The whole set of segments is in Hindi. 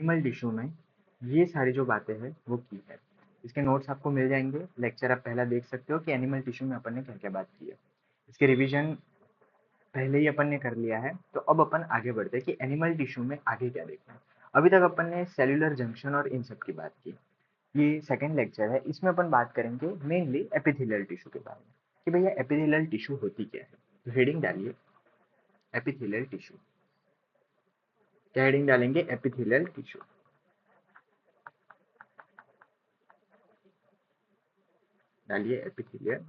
एनिमल टिश्यू में ये सारी जो बातें हैं वो की है। इसके नोट्स आपको मिल जाएंगे, लेक्चर आप पहला देख सकते हो कि एनिमल टिश्यू में अपन ने क्या क्या बात की है। इसके रिवीजन पहले ही अपन ने कर लिया है, तो अब अपन आगे बढ़ते हैं कि एनिमल टिश्यू में आगे क्या देखना है। अभी तक अपन ने सेल्यूलर जंक्शन और इन सब की बात की। ये सेकंड लेक्चर है, इसमें अपन बात करेंगे मेनली एपिथेलियल टिश्यू के बारे में कि भैया एपिथेलियल टिश्यू होती क्या है। तो हेडिंग डालिए एपिथेलियल टिश्यू। क्या हेडिंग डालेंगे? Epithelial tissue. डालिए एपिथेलियल।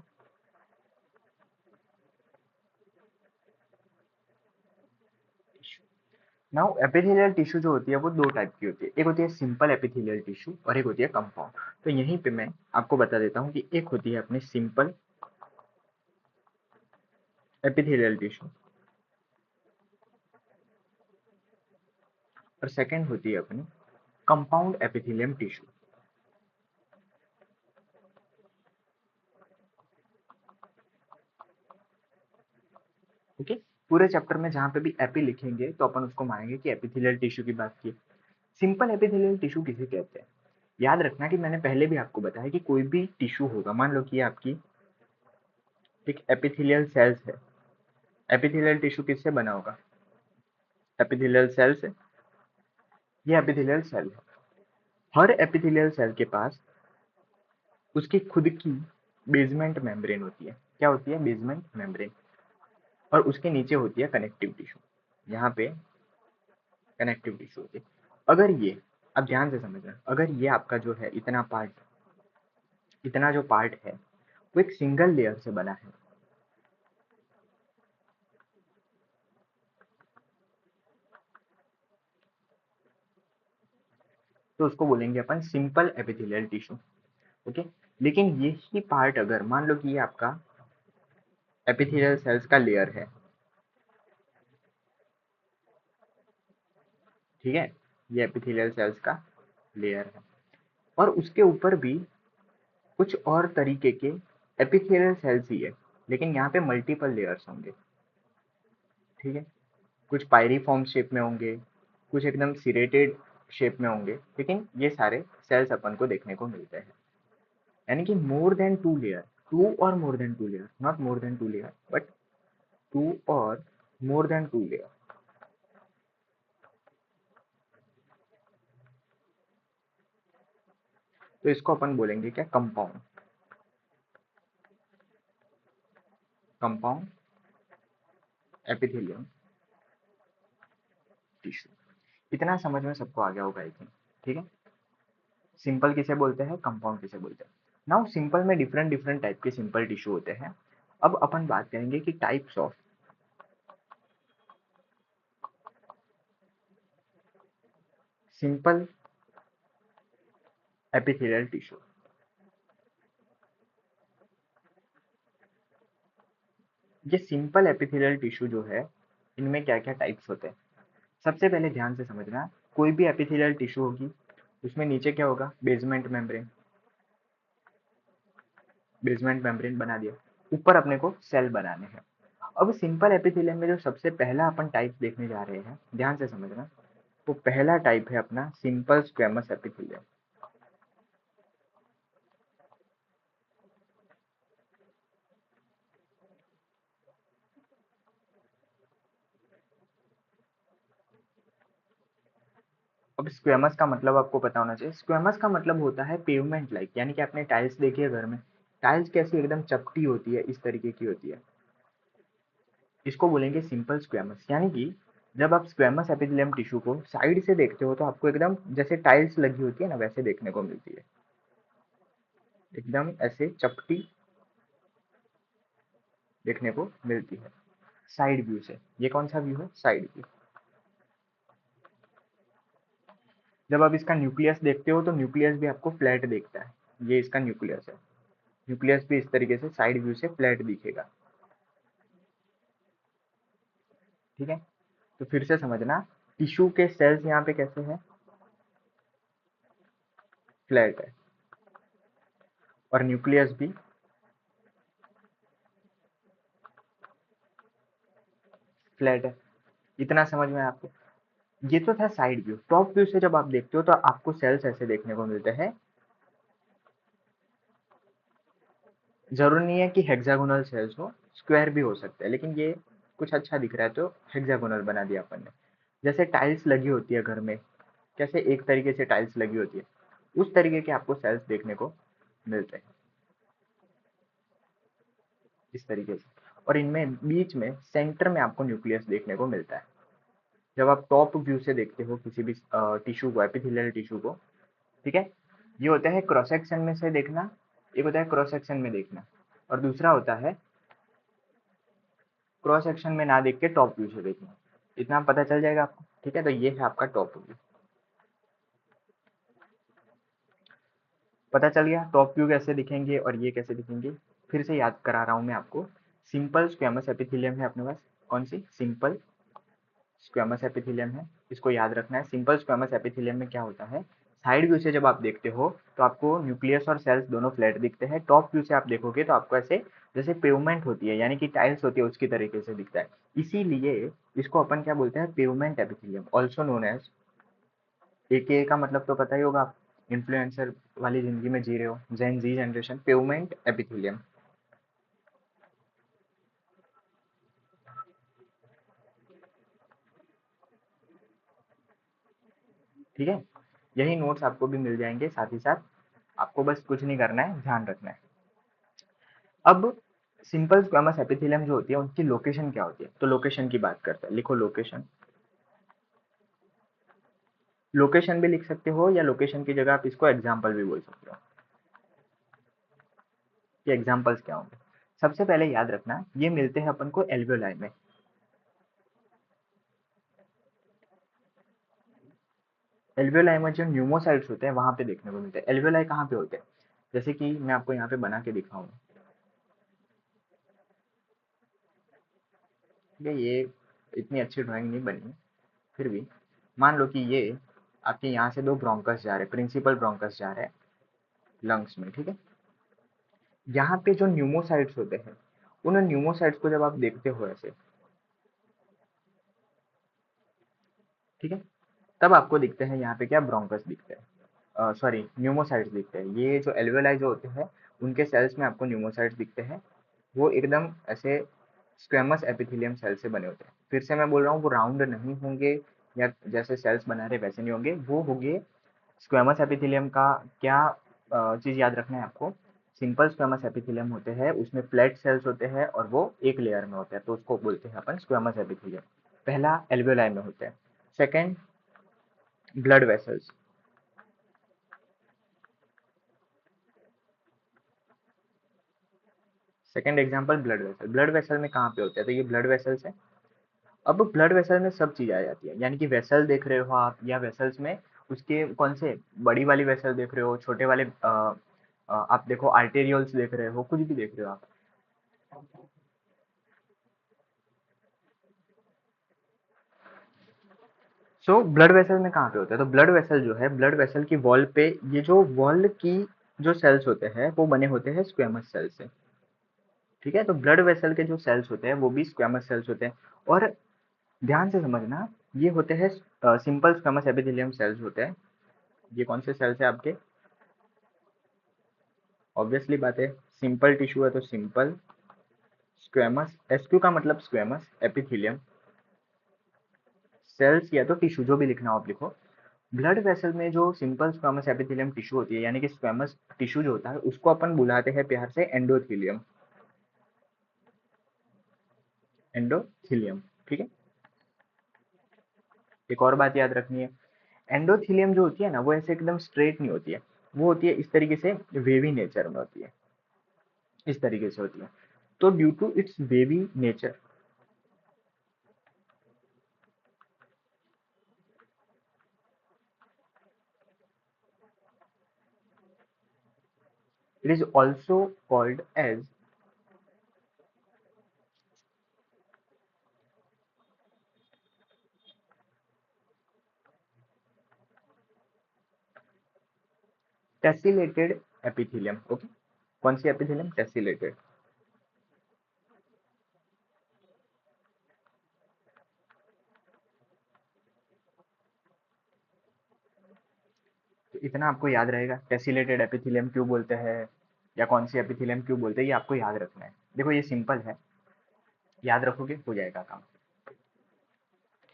नाउ एपिथेलियल टिश्यू जो होती है वो दो टाइप की होती है, एक होती है सिंपल एपिथेलियल टिश्यू और एक होती है कंपाउंड। तो यहीं पे मैं आपको बता देता हूँ कि एक होती है अपने सिंपल एपिथेलियल टिश्यू और सेकंड होती है अपनी कंपाउंड एपिथेलियम टिश्यू। ओके, पूरे चैप्टर में जहाँ पे भी एपी लिखेंगे तो अपन उसको मानेंगे कि एपिथेलियल टिश्यू की बात की। सिंपल एपिथेलियल टिश्यू किसे कहते हैं? याद रखना कि मैंने पहले भी आपको बताया कि कोई भी टिश्यू होगा, मान लो कि ये आपकी एक एपिथेलियल सेल्स है। एपिथेलियल टिश्यू किससे बना होगा? एपिथेलियल सेल से। ये एपिथेलियल सेल है। हर एपिथेलियल सेल के पास उसकी खुद की बेसमेंट मेम्ब्रेन होती है। क्या होती है? Basement membrane. और उसके नीचे होती है कनेक्टिव टिश्यू। यहाँ पे कनेक्टिव टिश्यू होती है। अगर ये, अब ध्यान से समझना, अगर ये आपका जो है इतना पार्ट, इतना जो पार्ट है वो एक सिंगल लेयर से बना है, तो उसको बोलेंगे अपन सिंपल एपिथेलियल टिश्यू। ओके, लेकिन यही पार्ट अगर मान लो कि ये आपका एपिथेलियल सेल्स का लेयर है, ठीक है, ये एपिथेलियल सेल्स का लेयर है और उसके ऊपर भी कुछ और तरीके के एपिथेलियल सेल्स ही है, लेकिन यहाँ पे मल्टीपल लेयर्स होंगे। ठीक है, कुछ पायरीफॉर्म शेप में होंगे, कुछ एकदम सिरेटेड शेप में होंगे, लेकिन ये सारे सेल्स अपन को देखने को मिलते हैं। यानी कि more than two layer, two or more than two layer, not more than two layer but two or more than two layer. तो इसको अपन बोलेंगे क्या? कंपाउंड। Compound epithelium tissue. इतना समझ में सबको आ गया होगा आई थिंक। ठीक है, सिंपल किसे बोलते हैं, कंपाउंड किसे बोलते हैं। नाउ सिंपल में डिफरेंट डिफरेंट टाइप के सिंपल टिश्यू होते हैं। अब अपन बात करेंगे कि types of simple epithelial tissue. ये सिंपल एपिथेलियल टिश्यू जो है, इनमें क्या क्या टाइप्स होते हैं। सबसे पहले ध्यान से समझना, कोई भी एपिथेलियल टिश्यू होगी उसमें नीचे क्या होगा? Basement membrane. बेसमेंट मेम्ब्रेन बना दिया, ऊपर अपने को सेल बनाने हैं। अब सिंपल एपिथेलियम में जो सबसे पहला अपन टाइप देखने जा रहे हैं, ध्यान से समझना, वो पहला टाइप है अपना सिंपल स्क्वेमस एपिथेलियम। अब स्क्वेमस का मतलब आपको पता होना चाहिए। स्क्वेमस का मतलब होता है पेवमेंट लाइक, यानी कि आपने टाइल्स देखी है घर में, टाइल्स कैसी एकदम चपटी होती है, इस तरीके की होती है। इसको बोलेंगे सिंपल स्क्वेमस। यानी कि जब आप स्क्वेमस एपिथेलियम टिश्यू को साइड से देखते हो तो आपको एकदम जैसे टाइल्स लगी होती है ना, वैसे देखने को मिलती है, एकदम ऐसे चपटी देखने को मिलती है साइड व्यू से। ये कौन सा व्यू है? Side view. जब आप इसका न्यूक्लियस देखते हो तो न्यूक्लियस भी आपको फ्लैट दिखता है। ये इसका न्यूक्लियस है, न्यूक्लियस भी इस तरीके से साइड व्यू से फ्लैट दिखेगा। ठीक है, तो फिर से समझना, टिश्यू के सेल्स यहाँ पे कैसे हैं? फ्लैट है, और न्यूक्लियस भी फ्लैट है। इतना समझ में आपको? ये तो था साइड व्यू। टॉप व्यू से जब आप देखते हो तो आपको सेल्स ऐसे देखने को मिलते हैं। जरूरी नहीं है कि हेक्सागोनल सेल्स हो, स्क्वायर भी हो सकते हैं, लेकिन ये कुछ अच्छा दिख रहा है तो हेक्सागोनल बना दिया अपन ने। जैसे टाइल्स लगी होती है घर में, कैसे एक तरीके से टाइल्स लगी होती है, उस तरीके के आपको सेल्स देखने को मिलते हैं इस तरीके से। और इनमें बीच में सेंटर में आपको न्यूक्लियस देखने को मिलता है। जब आप टॉप व्यू से देखते हो किसी भी टिश्यू को, एपिथेलियल टिश्यू को, ठीक है, ये होता है क्रॉस सेक्शन में से देखना, एक होता है क्रॉस सेक्शन में देखना, और दूसरा होता है क्रॉस सेक्शन में ना देख के टॉप व्यू से देखना। इतना पता चल जाएगा आपको, ठीक है। तो ये है आपका टॉप व्यू। पता चल गया टॉप व्यू कैसे दिखेंगे और ये कैसे दिखेंगे। फिर से याद करा रहा हूँ मैं आपको। सिंपल स्क्वेमस एपिथेलियम है अपने पास। कौन सी? सिंपल स्क्वेमस एपिथेलियम है। इसको याद रखना है। सिंपल स्क्वेमस एपिथेलियम में क्या होता है, साइड व्यू से जब आप देखते हो तो आपको न्यूक्लियस और सेल्स दोनों फ्लैट दिखते हैं। टॉप व्यू से आप देखोगे तो आपको ऐसे जैसे पेवमेंट होती है, यानी कि टाइल्स होती है, उसकी तरीके से दिखता है। इसीलिए इसको अपन क्या बोलते हैं, pavement epithelium, also known as, aka का मतलब तो पता ही होगा आप, इन्फ्लुएंसर वाली जिंदगी में जी रहे हो, जेन जी जनरेशन, पेवमेंट एपिथेलियम, ठीक है। यही नोट्स आपको भी मिल जाएंगे साथ ही साथ। आपको बस कुछ नहीं करना है, ध्यान रखना है। अब सिंपल स्क्वेमस एपिथेलियम जो होती है उनकी लोकेशन क्या होती है, तो लोकेशन की बात करते हैं। लिखो लोकेशन। लोकेशन भी लिख सकते हो या लोकेशन की जगह आप इसको एग्जाम्पल भी बोल सकते हो। ये एग्जाम्पल्स क्या होंगे? सबसे पहले याद रखना, ये मिलते हैं अपन को एल्वियोलाई में। एल्वियोलाई में जो न्यूमोसाइट्स होते हैं वहां पे देखने को मिलते हैं। एल्वियोलाई कहाँ पे होते हैं, जैसे कि मैं आपको यहाँ पे बना के दिखाऊँ, ठीक है। ये इतनी अच्छी ड्राइंग नहीं बनी, फिर भी मान लो कि ये आपके यहाँ से दो ब्रोंकस जा रहे हैं, प्रिंसिपल ब्रोंकस जा रहे हैं लंग्स में, ठीक है। यहाँ पे जो न्यूमोसाइट्स होते हैं, उन न्यूमोसाइट्स को जब आप देखते हो ऐसे, ठीक है, तब आपको दिखते हैं यहाँ पे क्या, ब्रोंकस दिखते हैं, सॉरी न्यूमोसाइट्स दिखते हैं। ये जो एल्वेलाई जो होते हैं उनके सेल्स में आपको न्यूमोसाइट्स दिखते हैं। वो एकदम ऐसे स्क्वेमस एपिथेलियम सेल से बने होते हैं। फिर से मैं बोल रहा हूँ, वो राउंड नहीं होंगे या जैसे सेल्स बना रहे वैसे नहीं होंगे, वो होंगे स्क्वेमस एपिथेलियम का क्या चीज़ याद रखना है आपको, सिंपल स्क्वेमस एपिथेलियम होते हैं, उसमें फ्लैट सेल्स होते हैं और वो एक लेयर में होते हैं, तो उसको बोलते हैं अपन स्क्वेमस एपिथेलियम। पहला एल्वेलाई में होता है। Second, blood vessels. Second example blood vessel. Blood vessel में कहाँ पे होते हैं, तो ये ब्लड वेसल्स है। अब ब्लड वेसल में सब चीज आ जाती है, यानी कि वेसल देख रहे हो आप, या वेसल्स में उसके कौन से, बड़ी वाली वेसल देख रहे हो, छोटे वाले आप देखो आर्टेरियल्स देख रहे हो, कुछ भी देख रहे हो आप। सो ब्लड वेसल में कहाँ पे होता है, तो ब्लड वेसल जो है, ब्लड वेसल की वॉल पे, ये जो वॉल की जो सेल्स होते हैं वो बने होते हैं स्क्वेमस सेल से, ठीक है। तो ब्लड वेसल के जो सेल्स होते हैं वो भी स्क्वेमस सेल्स होते हैं। और ध्यान से समझना, ये होते हैं सिंपल स्क्वेमस एपिथेलियम सेल्स होते हैं। ये कौन से सेल्स है आपके, ऑब्वियसली बात है, सिंपल टिश्यू है तो सिंपल स्क्वेमस, एसक्यू का मतलब स्क्वेमस एपिथेलियम सेल्स, या तो टिश्यू, जो भी लिखना हो आप लिखो। ब्लड वेसल में जो सिंपल स्क्वेमस एपिथेलियम टिश्यू होती है, यानी कि स्क्वेमस टिश्यू जो होता है, उसको अपन बुलाते हैं प्यार से एंडोथेलियम। एंडोथेलियम, ठीक है। एक और बात याद रखनी है, एंडोथेलियम जो होती है ना, वो ऐसे एकदम स्ट्रेट नहीं होती है, वो होती है इस तरीके से, वेवी नेचर में होती है, इस तरीके से होती है। तो due to its wavy nature, it is also called as tessellated epithelium, okay. कौन सी एपिथेलियम, टेसिलेटेड। इतना आपको याद रहेगा, कैसिलेटेड एपिथेलियम क्यों बोलते हैं या कौन सी एपिथेलियम क्यों बोलते हैं, ये आपको याद रखना है। देखो ये सिंपल है, याद रखोगे हो जाएगा काम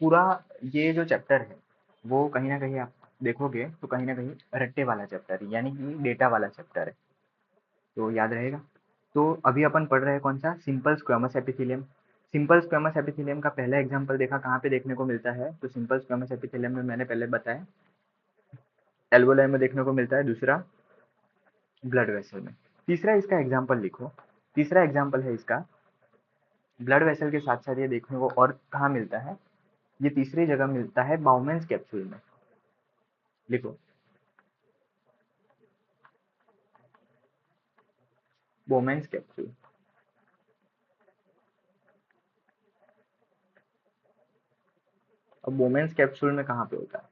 पूरा। ये जो चैप्टर है वो कहीं ना कहीं आप देखोगे तो कहीं ना कहीं रट्टे वाला चैप्टर है, यानी कि डेटा वाला चैप्टर है, तो याद रहेगा। तो अभी अपन पढ़ रहे हैं कौन सा, simple squamous epithelium. Simple squamous epithelium का पहला एग्जांपल देखा कहाँ पे देखने को मिलता है, तो सिंपल स्क्वेमस एपिथेलियम में मैंने पहले बताया एल्वोलाई में देखने को मिलता है, दूसरा ब्लड वेसल में। तीसरा इसका एग्जाम्पल लिखो, तीसरा एग्जाम्पल है इसका ब्लड वेसल के साथ साथ ये देखने को और कहाँ मिलता है, ये तीसरी जगह मिलता है बाउमेंस कैप्सूल में। लिखो बोमेंस कैप्सूल। अब बोमेंस कैप्सूल में कहाँ पे होता है,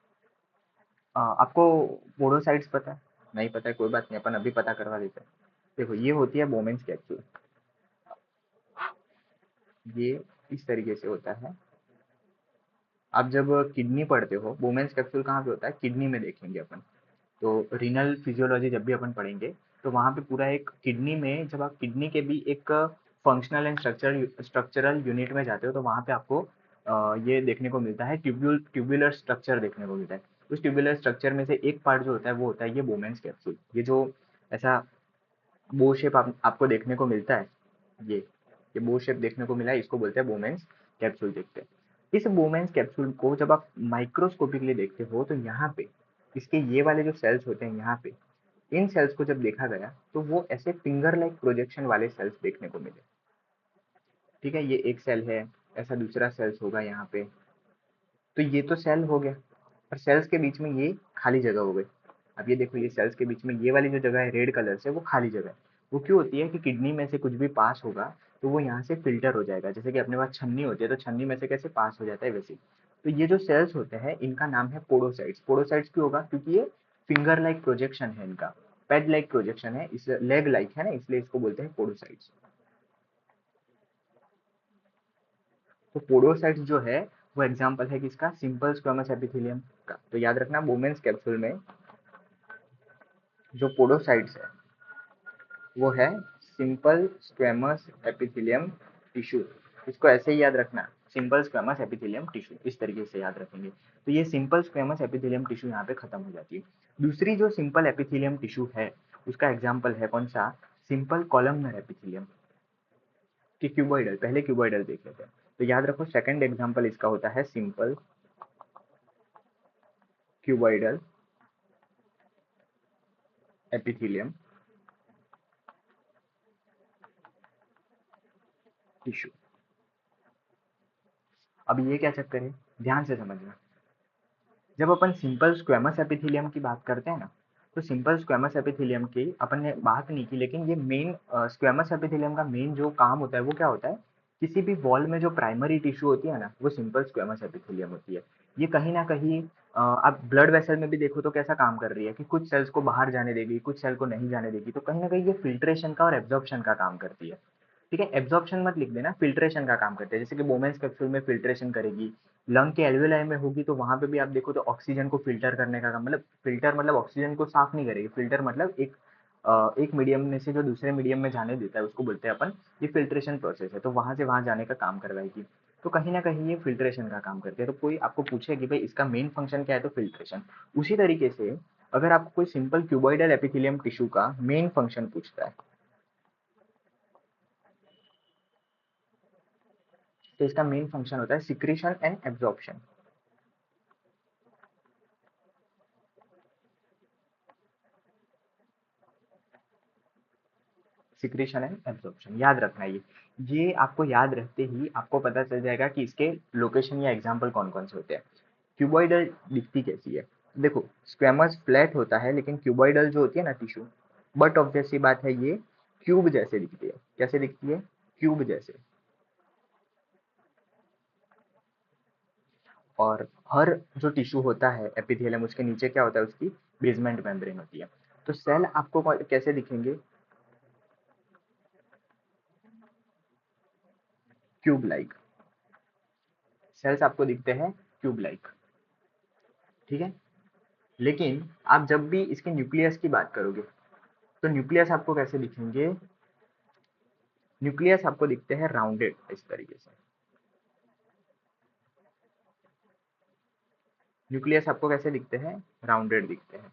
आपको पोडोसाइट्स पता है, नहीं पता है कोई बात नहीं, अपन अभी पता करवा देते हैं। देखो ये होती है बोमेंस कैप्सूल, ये इस तरीके से होता है। आप जब किडनी पढ़ते हो, बोमेंस कैप्सूल कहाँ पे होता है, किडनी में देखेंगे अपन। तो रीनल फिजियोलॉजी जब भी अपन पढ़ेंगे तो वहाँ पे पूरा एक किडनी में, जब आप किडनी के भी एक फंक्शनल एंड स्ट्रक्चरल यूनिट में जाते हो तो वहाँ पे आपको ये देखने को मिलता है, ट्यूब्यूलर स्ट्रक्चर देखने को मिलता है। उस ट्यूब्यूलर स्ट्रक्चर में से एक पार्ट जो होता है वो होता है ये बोमेंस कैप्सूल। ये जो ऐसा बो शेप आपको देखने को मिलता है, ये बो शेप देखने को मिला है, इसको बोलते हैं बोमेंस कैप्सूल देखते हैं। इस बोमेंस कैप्सूल को जब आप माइक्रोस्कोपिकली देखते हो तो यहाँ पे इसके ये वाले जो सेल्स होते हैं यहाँ पे, इन सेल्स को जब देखा गया तो वो ऐसे फिंगर लाइक प्रोजेक्शन वाले सेल्स देखने को मिले। ठीक है, ये एक सेल है, ऐसा दूसरा सेल्स होगा यहाँ पे, तो ये तो सेल हो गया, और सेल्स के बीच में ये खाली जगह हो गई। अब ये देखो, ये सेल्स के बीच में ये वाली जो जगह है रेड कलर से, वो खाली जगह है। वो क्यों होती है कि किडनी में से कुछ भी पास होगा तो वो यहाँ से फिल्टर हो जाएगा, जैसे कि अपने पास छन्नी होती है तो छन्नी में से कैसे पास हो जाता है वैसे। तो ये जो सेल्स होते हैं इनका नाम है पोडोसाइट्स। पोडोसाइट्स क्यों होगा, क्योंकि ये फिंगर लाइक प्रोजेक्शन है इनका, पैड लाइक प्रोजेक्शन है, इस लेग लाइक है ना, इसलिए इसको बोलते हैं पोडोसाइट्स। तो पोडोसाइट्स जो है वो एग्जाम्पल है किसका, सिंपल स्क्वेमस एपिथेलियम का। तो याद रखना बोमेंस कैप्सूल में जो पोडोसाइट्स है वो है सिंपल स्क्वेमस एपिथेलियम टिश्यू। इसको ऐसे ही याद रखना, सिंपल स्क्वेमस एपिथेलियम टिश्यू, इस तरीके से याद रखेंगे। तो ये सिंपल स्क्वेमस एपिथेलियम टिश्यू यहाँ पे खत्म हो जाती है। दूसरी जो सिंपल एपिथेलियम टिश्यू है उसका एग्जाम्पल है कौन सा, सिंपल कॉलमनर एपिथेलियम की क्यूबॉइडल। पहले क्यूबॉइडल देख लेते हैं, तो याद रखो सेकंड एग्जाम्पल इसका होता है सिंपल क्यूबॉइडल एपिथेलियम टिश्यू। अब ये क्या चक्कर है, ध्यान से समझना। जब अपन सिंपल स्क्वेमस एपिथेलियम की बात करते हैं ना, तो सिंपल स्क्वेमस एपिथेलियम की अपन ने बात नहीं की, लेकिन ये मेन स्क्वेमस एपिथेलियम का मेन जो काम होता है वो क्या होता है, किसी भी वॉल में जो प्राइमरी टिश्यू होती है ना वो सिंपल स्क्वेमस एपिथेलियम होती है। ये कहीं ना कहीं आप ब्लड वेसल में भी देखो तो कैसा काम कर रही है कि कुछ सेल्स को बाहर जाने देगी, कुछ सेल को नहीं जाने देगी, तो कहीं ना कहीं ये फिल्ट्रेशन का और एब्जॉर्प्शन का काम करती है। ठीक है, एब्जॉर्प्शन मत लिख देना, फिल्ट्रेशन का काम करते हैं। जैसे कि बोमेंस कैप्सूल में फिल्ट्रेशन करेगी, लंग के एल्वेलाई में होगी तो वहां पे भी आप देखो तो ऑक्सीजन को फिल्टर करने का काम, मतलब फिल्टर मतलब ऑक्सीजन को साफ नहीं करेगी, फिल्टर मतलब एक मीडियम में से जो दूसरे मीडियम में जाने देता है उसको बोलते हैं अपन, ये फिल्ट्रेशन प्रोसेस है, तो वहां से वहां जाने का काम करवाएगी। तो कहीं ना कहीं ये फिल्ट्रेशन का काम करती है। तो कोई आपको पूछे कि भाई इसका मेन फंक्शन क्या है, तो फिल्ट्रेशन। उसी तरीके से अगर आपको कोई सिंपल क्यूबॉइडल एपिथेलियम टिश्यू का मेन फंक्शन पूछता है तो इसका मेन फंक्शन होता है secretion and absorption. Secretion and absorption याद रखना। ये आपको याद रहते ही आपको पता चल जाएगा कि इसके लोकेशन या एग्जाम्पल कौन कौन से होते हैं। क्यूबॉइडल दिखती कैसी है, देखो स्क्वेमस फ्लैट होता है, लेकिन क्यूबॉइडल जो होती है ना टिश्यू, बट ऑब्वियस सी बात है ये क्यूब जैसे दिखती है। कैसे दिखती है, क्यूब जैसे। और हर जो टिश्यू होता है एपिथेलियम, उसके नीचे क्या होता है, उसकी बेसमेंट मेम्ब्रेन होती है। तो सेल आपको कैसे दिखेंगे, क्यूब लाइक। सेल्स आपको दिखते हैं क्यूब लाइक। ठीक है, लेकिन आप जब भी इसके न्यूक्लियस की बात करोगे तो न्यूक्लियस आपको कैसे दिखेंगे? न्यूक्लियस आपको दिखते हैं राउंडेड इस तरीके से। न्यूक्लियस आपको कैसे दिखते हैं? राउंडेड दिखते हैं।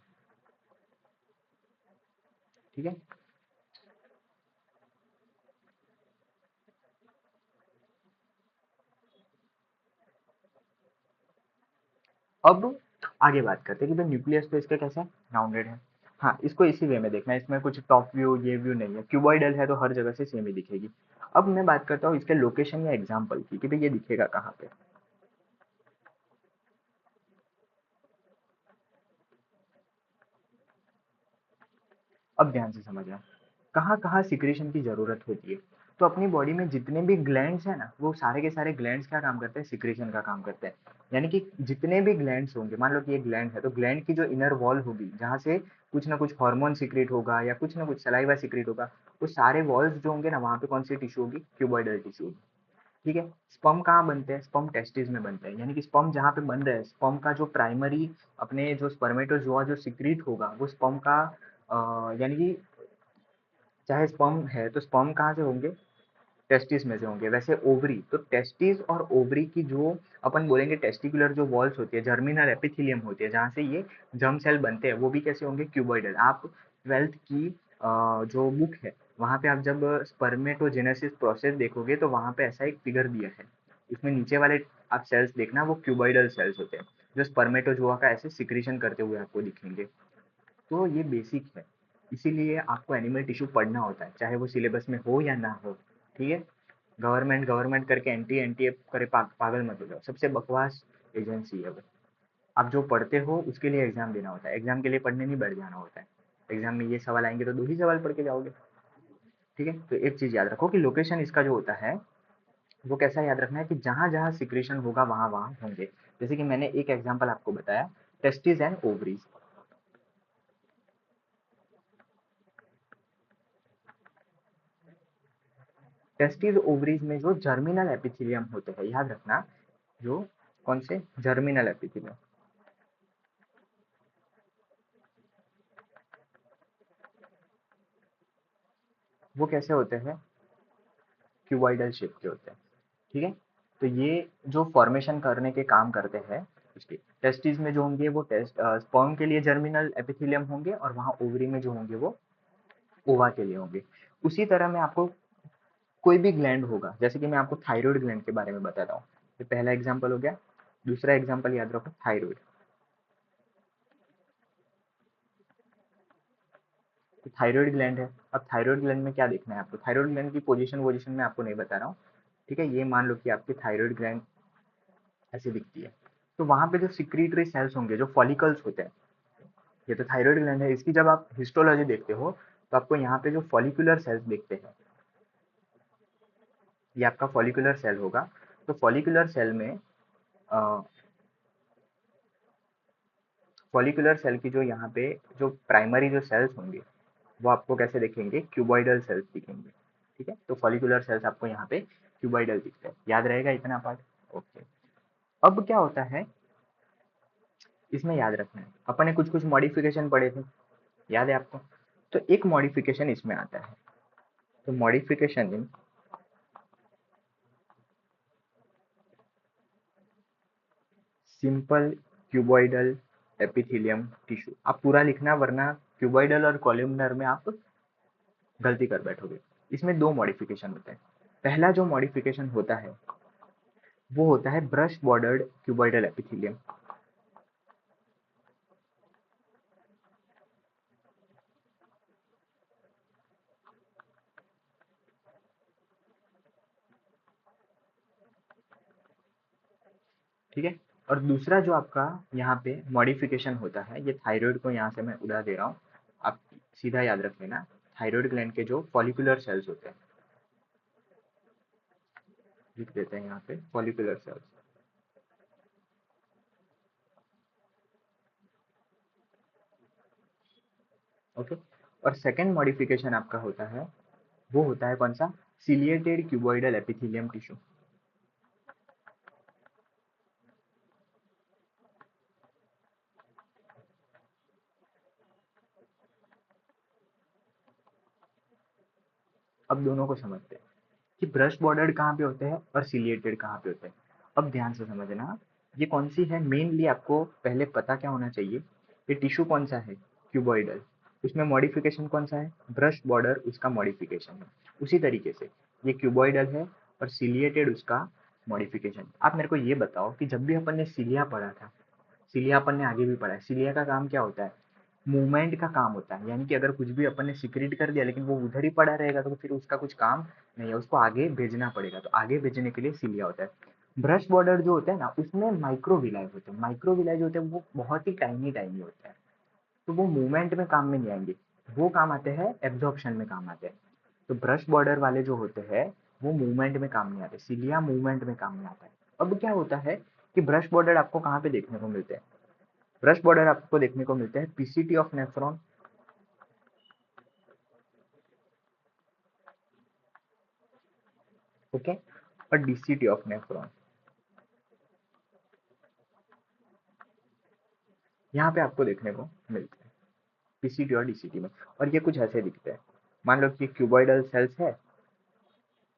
ठीक है। अब आगे बात करते हैं कि भाई न्यूक्लियस तो इसका कैसा है? राउंडेड है। हाँ, इसको इसी वे में देखना है, इसमें कुछ टॉप व्यू ये व्यू नहीं है, क्यूबॉइडल है तो हर जगह से सेम ही दिखेगी। अब मैं बात करता हूँ इसके लोकेशन या एग्जाम्पल की कि भाई ये दिखेगा कहाँ पे। अब ध्यान से समझना कहाँ कहाँ सिक्रेशन की जरूरत होती है। तो अपनी बॉडी में जितने भी ग्लैंड्स हैं ना, वो सारे के सारे ग्लैंड्स क्या काम करते हैं? सिक्रेशन का काम करते हैं। यानी कि जितने भी ग्लैंड्स होंगे, मान लो कि एक ग्लैंड है तो ग्लैंड की जो इनर वॉल होगी जहाँ से कुछ ना कुछ हार्मोन सिक्रेट होगा या कुछ ना कुछ सलाइवा सिक्रेट होगा, वो सारे वॉल्स जो होंगे ना, वहाँ पे कौन सी टिश्यू होगी? क्यूबॉइडल टिश्यू होगी। ठीक है। स्पर्म कहाँ बनते हैं? स्पर्म टेस्टिस में बनते हैं। यानी कि स्पर्म जहाँ पे बन रहे हैं, स्पर्म का जो प्राइमरी अपने जो स्पर्मेटोजोआ जो सिक्रीट होगा वो स्पर्म का यानी कि चाहे स्पर्म है तो स्पर्म कहाँ से होंगे? टेस्टिस में से होंगे। वैसे ओवरी, तो टेस्टिस और ओवरी की जो अपन बोलेंगे टेस्टिकुलर जो वॉल्स होती है, जर्मिनल एपिथेलियम होती है जहाँ से ये जर्म सेल बनते हैं, वो भी कैसे होंगे? क्यूबॉइडल। आप ट्वेल्थ की जो बुक है वहाँ पे आप जब स्पर्मेटोजेनेसिस प्रोसेस देखोगे तो वहाँ पे ऐसा एक फिगर दिया है। उसमें नीचे वाले आप सेल्स देखना, वो क्यूबॉइडल सेल्स होते हैं जो स्पर्मेटोजोआ का ऐसे सिक्रीशन करते हुए आपको दिखेंगे। तो ये बेसिक है, इसीलिए आपको एनिमल टिश्यू पढ़ना होता है, चाहे वो सिलेबस में हो या ना हो। ठीक है। गवर्नमेंट गवर्नमेंट करके एनटी एनटी करे पागल मत हो जाओ, सबसे बकवास एजेंसी है वो। आप जो पढ़ते हो उसके लिए एग्जाम देना होता है, एग्जाम के लिए पढ़ने नहीं बैठ जाना होता है। एग्जाम में ये सवाल आएंगे तो दो ही सवाल पढ़ के जाओगे। ठीक है। तो एक चीज याद रखो कि लोकेशन इसका जो होता है वो कैसा याद रखना है कि जहां जहां सिक्रेशन होगा वहां वहां होंगे। जैसे कि मैंने एक एग्जाम्पल आपको बताया, testis and ovaries. Testis ovaries में जो जर्मिनल एपिथेलियम होते हैं, याद रखना, जो कौन से? Germinal epithelium. वो कैसे होते हैं? क्यूबॉइडल शेप के होते हैं। ठीक है। तो ये जो फॉर्मेशन करने के काम करते हैं उसके, टेस्टिस में जो होंगे वो टेस्ट स्पर्म के लिए जर्मिनल एपिथेलियम होंगे और वहां ओवरी में जो होंगे वो ओवा के लिए होंगे। उसी तरह मैं आपको कोई भी ग्लैंड होगा, जैसे कि मैं आपको थायराइड ग्लैंड के बारे में बताता हूँ। ये पहला एग्जाम्पल हो गया। दूसरा एग्जाम्पल याद रखो, थायराइड। तो थायराइड ग्लैंड है। अब थायराइड ग्लैंड में क्या देखना है आपको? थायराइड ग्लैंड की पोजीशन वोजिशन मैं आपको नहीं बता रहा हूँ। ठीक है। ये मान लो कि आपकी थायराइड ग्लैंड ऐसी दिखती है। तो वहां पे जो सिक्रीटरी सेल्स होंगे, जो फॉलिकल्स होते हैं, ये तो थायराइड ग्लैंड है, इसकी जब आप हिस्टोलॉजी देखते हो तो आपको यहाँ पे जो फॉलिकुलर सेल्स दिखते हैं, ये आपका फॉलिकुलर सेल होगा। तो फॉलिकुलर सेल में फॉलिकुलर सेल की जो यहाँ पे जो प्राइमरी जो सेल्स होंगे वो आपको कैसे दिखेंगे? क्यूबॉइडल सेल्स दिखेंगे। ठीक है। तो फॉलिकुलर सेल्स आपको यहाँ पे क्यूबॉइडल दिखते हैं। याद रहेगा इतना पार्ट? ओके। अब क्या होता है इसमें, याद रखना है, अपन ने कुछ कुछ मॉडिफिकेशन पढ़े थे, याद है आपको? तो एक मॉडिफिकेशन इसमें आता है, तो modification in simple cuboidal epithelium tissue. आप पूरा लिखना, वरना क्यूबॉइडल और कॉलमनर में आप गलती कर बैठोगे। इसमें दो मॉडिफिकेशन होते हैं। पहला जो मॉडिफिकेशन होता है वो होता है ब्रश बॉर्डर्ड क्यूबॉइडल एपिथेलियम। ठीक है। और दूसरा जो आपका यहाँ पे मॉडिफिकेशन होता है, ये थायराइड को यहाँ से मैं उड़ा दे रहा हूँ, आप सीधा याद रख लेना। थायराइड ग्लैंड के जो फॉलिकुलर सेल्स होते हैं, लिख देते हैं यहाँ पे फॉलिकुलर सेल्स। ओके। और सेकेंड मॉडिफिकेशन आपका होता है, वो होता है कौन सा? Ciliated cuboidal epithelium tissue. अब दोनों को समझते हैं कि ब्रश बॉर्डर्ड कहाँ पे होते हैं और सिलिएटेड कहाँ पे होते हैं। अब ध्यान से समझना, ये कौन सी है, मेनली आपको पहले पता क्या होना चाहिए, ये टिश्यू कौन सा है, क्यूबॉइडल, उसमें मॉडिफिकेशन कौन सा है, ब्रश बॉर्डर उसका मॉडिफिकेशन है। उसी तरीके से ये क्यूबॉइडल है और सिलिएटेड उसका मॉडिफिकेशन। आप मेरे को ये बताओ कि जब भी अपन ने सिलिया पढ़ा था, सिलिया अपन ने आगे भी पढ़ा है, सिलिया का काम क्या होता है, मूवमेंट का काम होता है। यानी कि अगर कुछ भी अपन ने सिक्रीट कर दिया लेकिन वो उधर ही पड़ा रहेगा तो फिर उसका कुछ काम नहीं है, उसको आगे भेजना पड़ेगा, तो आगे भेजने के लिए सिलिया होता है। ब्रश बॉर्डर जो होता है ना, उसमें माइक्रोविलाई होते हैं, माइक्रोविलाई जो होते हैं वो बहुत ही टाइनी टाइनी होते हैं, तो वो मूवमेंट में काम में नहीं आएंगे, वो काम आते हैं एब्जॉर्प्शन में काम आते हैं। तो ब्रश बॉर्डर वाले जो होते हैं वो मूवमेंट में काम नहीं आते, सिलिया मूवमेंट में काम में आता है। अब क्या होता है कि ब्रश बॉर्डर आपको कहाँ पे देखने को मिलते हैं, ब्रश बॉर्डर आपको देखने को मिलते हैं पीसीटी ऑफ नेफ्रॉन, ओके, और डीसीटी ऑफ नेफ्रॉन। यहाँ पे आपको देखने को मिलते हैं पीसीटी और डीसीटी में। और ये कुछ ऐसे दिखते हैं, मान लो कि क्यूबॉइडल सेल्स है,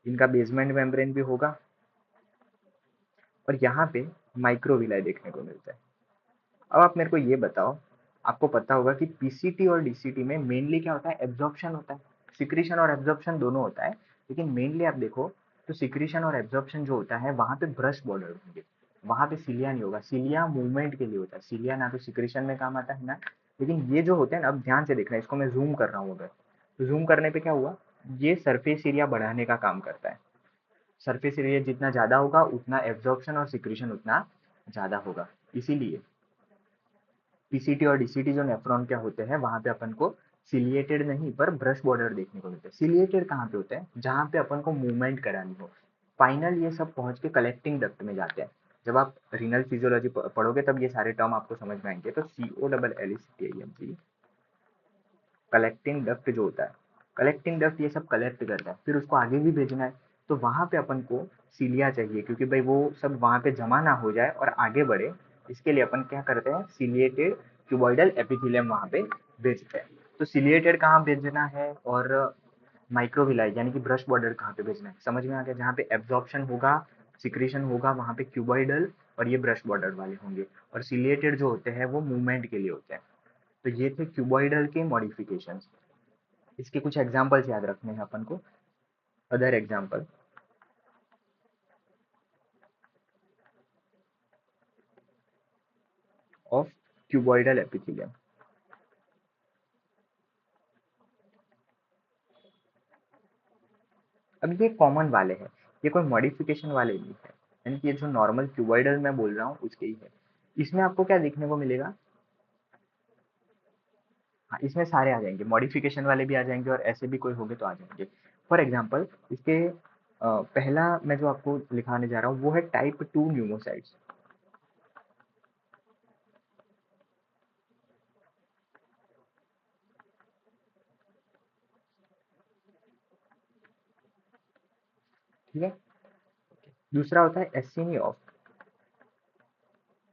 इनका बेसमेंट मेम्ब्रेन भी होगा, और यहाँ पे माइक्रोविलाई देखने को मिलता है। अब आप मेरे को ये बताओ, आपको पता होगा कि पीसीटी और डीसीटी में मेनली क्या होता है, एब्जॉर्प्शन होता है, सिक्रीशन और एब्जॉर्प्शन दोनों होता है, लेकिन मेनली आप देखो तो सिक्रीशन और एब्जॉर्प्शन जो होता है वहां पे ब्रश बॉर्डर होंगे, वहां पे सिलिया नहीं होगा, सिलिया मूवमेंट के लिए होता है, सिलिया ना तो सिक्रीशन में काम आता है ना, लेकिन ये जो होते हैं ना, अब ध्यान से देखना, इसको मैं जूम कर रहा हूँ, अगर तो जूम करने पे क्या हुआ, ये सरफेस एरिया बढ़ाने का काम करता है, सरफेस एरिया जितना ज्यादा होगा उतना एब्जॉर्प्शन और सिक्रीशन उतना ज्यादा होगा। इसीलिए पीसीटी और डीसीटी जो नेफ्रॉन क्या होते हैं वहां पे अपन को सिलिएटेड नहीं पर ब्रश बॉर्डर देखने को मिलते हैं। सिलिएटेड कहाँ पे होते हैं, जहां पे अपन को मूवमेंट करानी हो। फाइनल ये सब पहुंच के कलेक्टिंग डक्ट में जाते हैं। जब आप रीनल फिजियोलॉजी पढ़ोगे तब ये सारे टर्म आपको समझ में आएंगे। तो COLLECTING, कलेक्टिंग डक्ट जो होता है, कलेक्टिंग डक्ट ये सब कलेक्ट करता है, फिर उसको आगे भी भेजना है, तो वहां पे अपन को सीलिया चाहिए, क्योंकि भाई वो सब वहां पे जमा ना हो जाए और आगे बढ़े, इसके लिए अपन क्या करते हैं, सिलिएटेड क्यूबॉइडल एपिथेलियम वहां पे भेजते हैं। तो सिलिएटेड कहाँ भेजना है और माइक्रोविलाई यानी कि ब्रश बॉर्डर कहाँ पे भेजना है, समझ में आ गया, जहाँ पे एब्जॉर्प्शन होगा, सिक्रीशन होगा, वहां पे क्यूबॉइडल और ये ब्रश बॉर्डर वाले होंगे, और सिलिएटेड जो होते हैं वो मूवमेंट के लिए होते हैं। तो ये थे क्यूबॉइडल के मॉडिफिकेशन। इसके कुछ एग्जाम्पल्स याद रखने हैं अपन को। Other example, of cuboidal epithelium. अब ये कॉमन वाले हैं, ये कोई मॉडिफिकेशन वाले नहीं है, यानी कि ये जो नॉर्मल क्यूबॉइडल मैं बोल रहा हूँ उसके ही है। इसमें आपको क्या देखने को मिलेगा, हाँ इसमें सारे आ जाएंगे, मॉडिफिकेशन वाले भी आ जाएंगे और ऐसे भी कोई होंगे तो आ जाएंगे। फॉर एग्जाम्पल इसके पहला मैं जो आपको लिखाने जा रहा हूँ वो है टाइप 2 न्यूमोसाइट्स। ठीक है, दूसरा होता है एसिनी ऑफ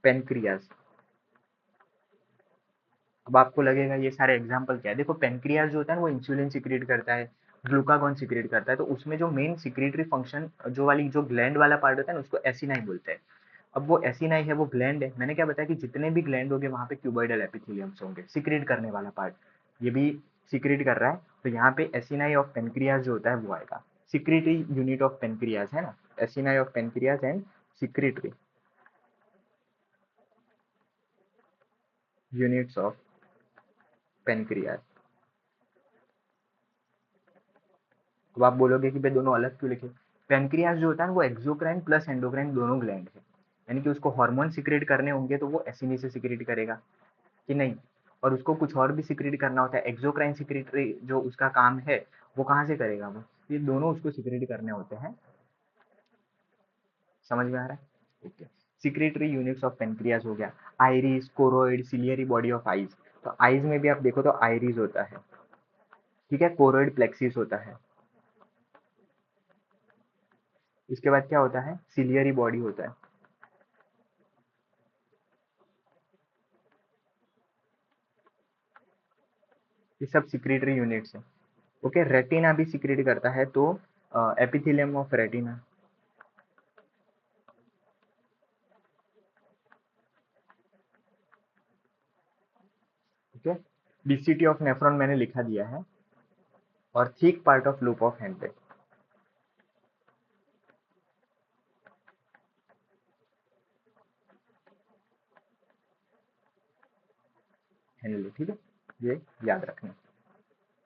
पेनक्रियाज। अब आपको लगेगा ये सारे एग्जाम्पल क्या है, देखो पेनक्रियाज जो होता है ना वो इंसुलिन सिक्रेट करता है, ग्लूकागॉन सिक्रेट करता है, तो उसमें जो मेन सिक्रेटरी फंक्शन जो वाली जो ग्लैंड वाला पार्ट होता है ना उसको एसिनाई बोलते हैं। अब वो एसिनाई है, वो ग्लैंड है, मैंने क्या बताया कि जितने भी ग्लैंड होंगे वहां पे क्यूबॉइडल एपिथेलियम्स होंगे, सिक्रेट करने वाला पार्ट ये भी सिक्रेट कर रहा है, तो यहाँ पे एसिनाई ऑफ पेनक्रियाज जो होता है वो आएगा। सिक्रेटरी यूनिट ऑफ पेनक्रियाज है ना, acini of pancreas and secretory units of pancreas. अब आप बोलोगे कि भाई दोनों अलग क्यों लिखे, पेनक्रियास जो होता है वो एक्सोक्राइन प्लस एंडोक्राइन दोनों ग्लैंड है, यानी कि उसको हार्मोन सिक्रेट करने होंगे तो वो एसिनी से सिक्रेट करेगा कि नहीं, और उसको कुछ और भी सिक्रेट करना होता है, एक्सोक्राइन सिक्रेटरी जो उसका काम है वो कहाँ से करेगा, वो ये दोनों उसको सिक्रेट करने होते हैं। समझ में आ रहा है, okay. Secretory units of pancreas हो गया, iris, choroid, ciliary body of eyes. तो आइज में भी आप देखो तो आइरिस होता है, ठीक है, कोरोइड प्लेक्सिस होता है, इसके बाद क्या होता है, सिलियरी बॉडी होता है। ये सब सिक्रेटरी यूनिट्स है। ओके, रेटिना भी सिक्रेट करता है, तो epithelium of retina, okay, DCT of nephron मैंने लिखा दिया है, और thick part of loop of hand पे, हैंडल, ठीक है, ये याद रखना।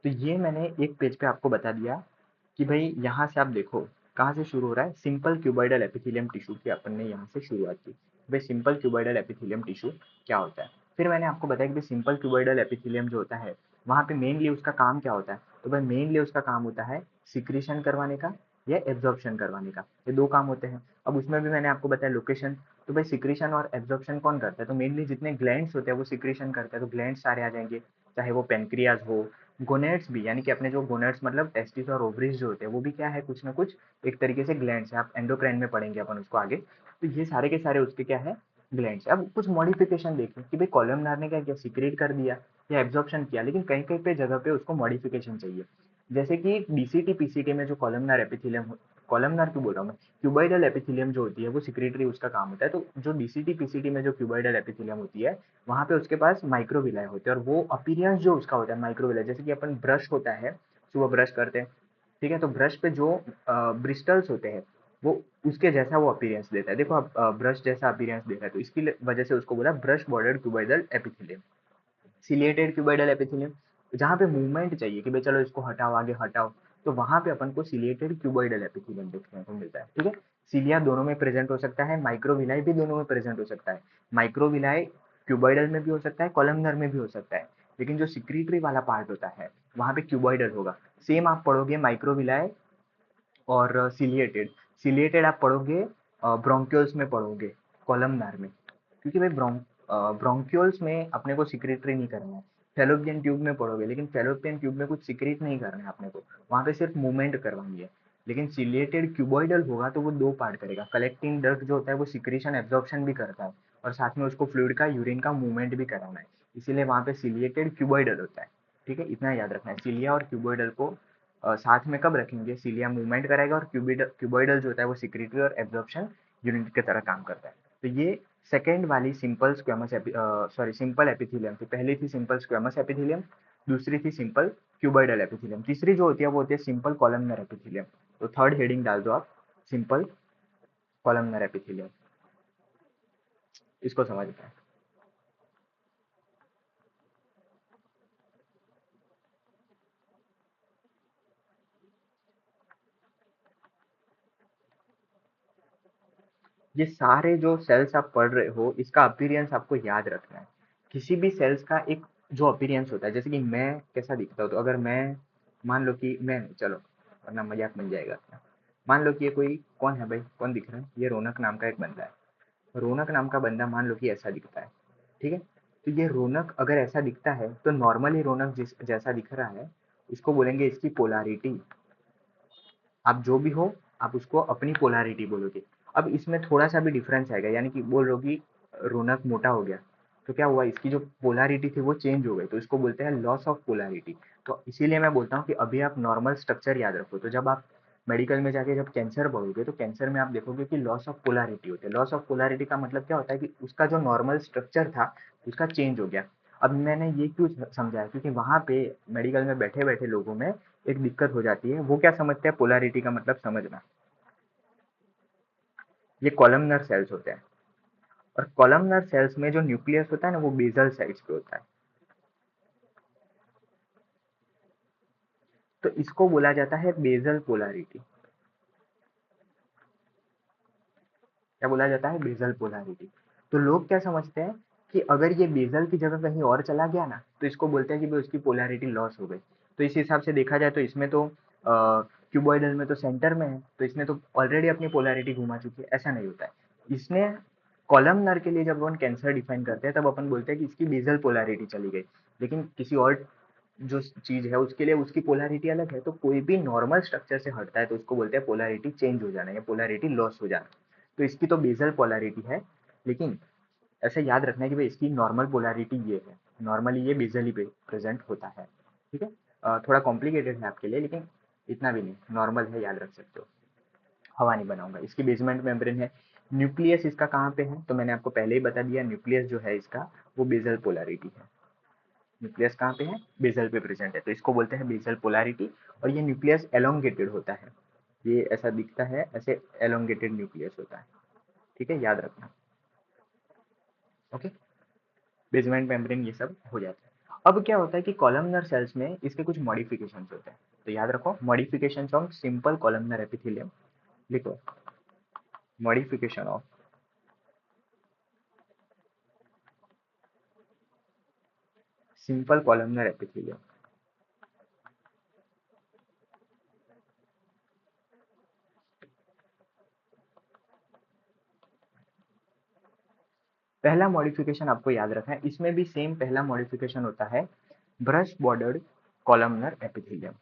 तो ये मैंने एक पेज पे आपको बता दिया कि भाई यहाँ से आप देखो कहाँ से शुरू हो रहा है, सिंपल क्यूबॉइडल एपिथेलियम टिश्यू की अपन ने यहाँ से शुरुआत की। भाई सिंपल क्यूबॉइडल एपिथेलियम टिश्यू क्या होता है, फिर मैंने आपको बताया कि भाई सिंपल क्यूबॉइडल एपिथेलियम जो होता है वहाँ पे मेनली उसका काम क्या होता है, तो भाई मेनली उसका काम होता है सिक्रीशन करवाने का या एब्जॉर्प्शन करवाने का, ये दो काम होते हैं। अब उसमें भी मैंने आपको बताया लोकेशन, तो भाई सिक्रीशन और एब्जॉर्प्शन कौन करता है, तो मेनली जितने ग्लैंड्स होते हैं वो सिक्रीशन करते हैं, तो ग्लैंड्स सारे आ जाएंगे, चाहे वो पेनक्रियाज हो, गोनेड्स भी, यानी कि अपने जो गोनेड्स मतलब टेस्टिस और ओवरीज जो होते हैं वो भी क्या है, कुछ ना कुछ एक तरीके से ग्लैंड्स है, आप एंडोक्राइन में पढ़ेंगे अपन उसको आगे। तो ये सारे के सारे उसके क्या है, ग्लैंड्स। अब कुछ मॉडिफिकेशन देखें कि भाई कॉलमनार ने क्या किया, सिक्रेट कर दिया या एब्जॉर्प्शन किया, लेकिन कहीं कहीं पे जगह पे उसको मॉडिफिकेशन चाहिए। जैसे कि डीसीटी पीसीटी में जो कॉलमनार एपिथेलियम, कॉलमनार क्यों बोल रहा हूँ मैं, क्यूबॉइडल एपिथेलियम जो होती है वो सिक्रेटरी उसका काम होता है, तो जो डीसीटी पीसीटी में जो क्यूबॉइडल एपिथेलियम होती है वहाँ पे उसके पास माइक्रोविलाय होते हैं, और वो अपीयरेंस जो उसका होता है माइक्रोविलाय, जैसे कि अपन ब्रश होता है, सुबह ब्रश करते हैं, ठीक है, तो ब्रश पे जो ब्रिस्टल्स होते हैं वो उसके जैसा वो अपीयरेंस देता है, देखो आप ब्रश जैसा अपीयरेंस दे रहा है, तो इसकी वजह से उसको बोला brush bordered cuboidal epithelium. Ciliated cuboidal epithelium, जहाँ पे मूवमेंट चाहिए कि भाई चलो इसको हटाओ आगे हटाओ, तो वहां पे अपन को सिलिएटेड क्यूबॉइडल एपिथेलियम देखने को मिलता है, ठीक है। सिलिया दोनों में प्रेजेंट हो सकता है, माइक्रोविलाई भी दोनों में प्रेजेंट हो सकता है, माइक्रोविलाई क्यूबॉइडल में भी हो सकता है, कॉलमनर में भी हो सकता है, लेकिन जो सिक्रीटरी वाला पार्ट होता है वहां पे क्यूबॉइडल होगा। सेम आप पढ़ोगे माइक्रोविलाई और सिलिएटेड, सिलिएटेड आप पढ़ोगे ब्रोंक्यूल्स में पढ़ोगे, कॉलमनार में, क्योंकि भाई ब्रोंक्यूल्स में अपने को सिक्रेटरी नहीं करना है, फेलोपियन ट्यूब में पढ़ोगे, लेकिन फेलोपियन ट्यूब में कुछ सिक्रेट नहीं करना है अपने को, वहाँ पे सिर्फ मूवमेंट करवानी है। लेकिन सिलिएटेड क्यूबॉइडल होगा तो वो दो पार्ट करेगा, कलेक्टिंग डक्ट जो होता है वो सिक्रीशन एब्जॉर्प्शन भी करता है, और साथ में उसको फ्लूइड का यूरिन का मूवमेंट भी कराना है, इसीलिए वहाँ पे सिलिएटेड क्यूबॉइडल होता है, ठीक है, इतना याद रखना है। सिलिया और क्यूबॉइडल को साथ में कब रखेंगे, सिलिया मूवमेंट कराएगा और क्यूबॉइडल जो होता है वो सिक्रेटरी और एब्जॉर्प्शन यूनिट की तरह काम करता है। तो ये सेकेंड वाली simple squamous sorry simple epithelium थी, पहली थी सिंपल स्क्वेमस एपिथेलियम, दूसरी थी सिंपल क्यूबॉइडल एपिथेलियम, तीसरी जो होती है वो होती है सिंपल कॉलमनर एपिथेलियम। तो थर्ड हेडिंग डाल दो आप, सिंपल कॉलमनर एपिथेलियम, इसको समझना है। ये सारे जो सेल्स आप पढ़ रहे हो इसका अपीयरेंस आपको याद रखना है, किसी भी सेल्स का एक जो अपीयरेंस होता है, जैसे कि मैं कैसा दिखता हूँ, तो अगर मैं मान लो कि मैं, चलो वरना मजाक बन जाएगा, मान लो कि ये कोई कौन है भाई, कौन दिख रहा है, ये रौनक नाम का एक बंदा है, रौनक नाम का बंदा मान लो कि ऐसा दिखता है, ठीक है, तो ये रौनक अगर ऐसा दिखता है तो नॉर्मली रौनक जिस जैसा दिख रहा है इसको बोलेंगे इसकी पोलारिटी, आप जो भी हो आप उसको अपनी पोलैरिटी बोलोगे। अब इसमें थोड़ा सा भी डिफरेंस आएगा, यानी कि बोल रहे हो कि रौनक मोटा हो गया, तो क्या हुआ, इसकी जो पोलैरिटी थी वो चेंज हो गई, तो इसको बोलते हैं लॉस ऑफ पोलैरिटी। तो इसीलिए मैं बोलता हूँ कि अभी आप नॉर्मल स्ट्रक्चर याद रखो, तो जब आप मेडिकल में जाके जब कैंसर पढ़ोगे तो कैंसर में आप देखोगे कि लॉस ऑफ पोलैरिटी होती है, लॉस ऑफ पोलैरिटी का मतलब क्या होता है कि उसका जो नॉर्मल स्ट्रक्चर था उसका चेंज हो गया। अब मैंने ये क्यों समझाया, क्योंकि वहां पे मेडिकल में बैठे बैठे लोगों में एक दिक्कत हो जाती है, वो क्या समझते हैं, पोलैरिटी का मतलब समझना, ये कॉलमनर सेल्स होते हैं, और कॉलमनर सेल्स में जो न्यूक्लियस होता है ना वो बेसल साइज पे होता है, तो इसको बोला जाता है बेसल पोलैरिटी, क्या बोला जाता है, बेसल पोलैरिटी। तो लोग क्या समझते हैं कि अगर ये बेसल की जगह कहीं और चला गया ना तो इसको बोलते हैं कि भाई उसकी पोलैरिटी लॉस हो गई। तो इस हिसाब से देखा जाए तो इसमें तो क्यूबॉइडल में तो सेंटर में है, तो इसने तो ऑलरेडी अपनी पोलैरिटी घुमा चुकी है, ऐसा नहीं होता है। इसने कॉलमनर के लिए जब अपन कैंसर डिफाइन करते हैं तब अपन बोलते हैं कि इसकी बेसल पोलैरिटी चली गई, लेकिन किसी और जो चीज है उसके लिए उसकी पोलैरिटी अलग है, तो कोई भी नॉर्मल स्ट्रक्चर से हटता है तो उसको बोलते हैं पोलैरिटी चेंज हो जाना या पोलैरिटी लॉस हो जाना। तो इसकी तो बेसल पोलैरिटी है, लेकिन ऐसे याद रखना है कि भाई इसकी नॉर्मल पोलैरिटी ये है, नॉर्मली ये बेसल ही प्रेजेंट होता है, ठीक है। थोड़ा कॉम्प्लिकेटेड है आपके लिए, लेकिन इतना भी नहीं, नॉर्मल है, याद रख सकते हो। हवा नहीं बनाऊंगा। इसकी बेसमेंट मेम्ब्रेन है। न्यूक्लियस इसका कहाँ पे है, तो मैंने आपको पहले ही बता दिया, न्यूक्लियस जो है इसका वो बेसल पोलैरिटी है। न्यूक्लियस कहाँ पे है, बेसल पे प्रेजेंट है, तो इसको बोलते हैं बेसल पोलैरिटी। और ये न्यूक्लियस एलोंगेटेड होता है, ये ऐसा दिखता है, ऐसे एलोंगेटेड न्यूक्लियस होता है। ठीक है, याद रखना। ओके, बेसमेंट मेम्ब्रेन ये सब हो जाता है। अब क्या होता है कि कॉलमनर सेल्स में इसके कुछ मॉडिफिकेशंस होते हैं, तो याद रखो, modifications of simple columnar epithelium. लिखो, modification of simple columnar epithelium. पहला मॉडिफिकेशन आपको याद रखना है, इसमें भी सेम पहला मॉडिफिकेशन होता है ब्रश बॉर्डर्ड कॉलमनर एपिथेलियम।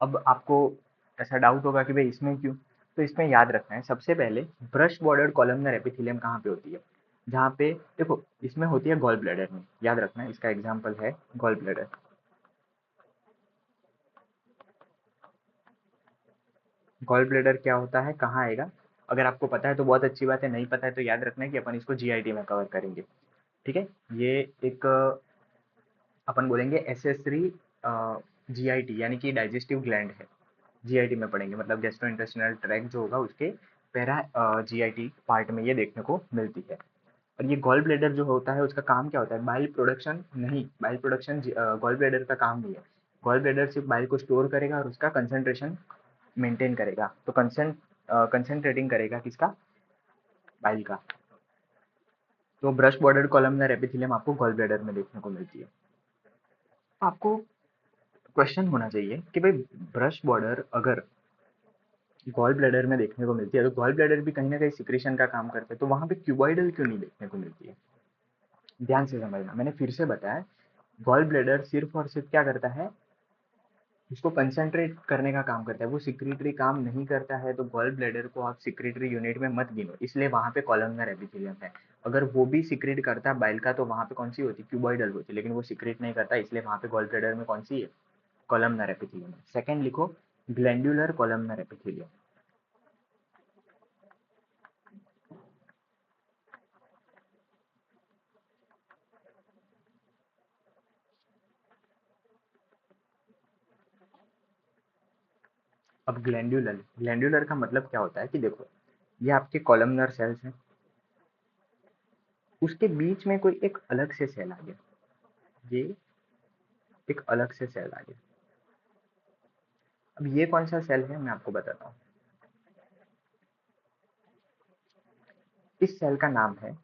अब आपको ऐसा डाउट होगा कि भाई इसमें क्यों, तो इसमें याद रखना है, सबसे पहले ब्रश बॉर्डर्ड कॉलमनर एपिथेलियम कहाँ पे होती है, जहाँ पे देखो इसमें होती है गॉल ब्लैडर में। याद रखना है, इसका एग्जाम्पल है गॉल ब्लैडर। गॉल ब्लैडर क्या होता है, कहाँ आएगा, अगर आपको पता है तो बहुत अच्छी बात है, नहीं पता है तो याद रखना है कि अपन इसको जीआईटी में कवर करेंगे। ठीक है, ये एक अपन बोलेंगे एसेसरी जीआईटी, यानी कि डाइजेस्टिव ग्लैंड है। जीआईटी में पढ़ेंगे, मतलब गैस्ट्रोइंटेस्टिनल ट्रैक्ट जो होगा उसके पैरा जीआईटी पार्ट में ये देखने को मिलती है। और ये गॉल ब्लैडर जो होता है उसका काम क्या होता है, बाइल प्रोडक्शन नहीं, बाइल प्रोडक्शन गॉल ब्लैडर का काम नहीं है। गॉल ब्लैडर सिर्फ बाइल को स्टोर करेगा और उसका कंसंट्रेशन मेंटेन करेगा, तो कंसंट्रेटिंग करेगा किसका, बाइल का। तो ब्रश बॉर्डर कॉलमनर एपिथेलियम आपको गॉल ब्लैडर में देखने को मिलती है। आपको क्वेश्चन होना चाहिए कि भाई ब्रश बॉर्डर अगर गॉल ब्लैडर में देखने को मिलती है, तो गॉल ब्लैडर भी कहीं ना कहीं सिक्रेशन का काम करते हैं, तो वहां पे क्यूबॉइडल क्यों नहीं देखने को मिलती है। ध्यान से समझना, मैंने फिर से बताया, गॉल ब्लैडर सिर्फ और सिर्फ क्या करता है, उसको कंसंट्रेट करने का काम करता है, वो सिक्रेटरी काम नहीं करता है, तो गॉल ब्लैडर को आप सिक्रेटरी यूनिट में मत गिनो, इसलिए वहां पे कॉलमनर एपिथेलियम है। अगर वो भी सिक्रेट करता बाइल का, तो वहां पे कौन सी होती, क्यूबॉइडल होती, लेकिन वो सिक्रेट नहीं करता, इसलिए वहां पे गॉल ब्लैडर में कौन सी है, कॉलमनर एपिथेलियम है। सेकंड लिखो, ग्लैंडुलर कॉलमनर एपिथेलियम। अब ग्लैंडुलर, ग्लैंडुलर का मतलब क्या होता है कि देखो, ये आपके कॉलमनर सेल्स हैं, उसके बीच में कोई एक अलग से सेल आ गया, ये एक अलग से सेल आ गया। अब ये कौन सा सेल है मैं आपको बताता हूँ। इस सेल का नाम है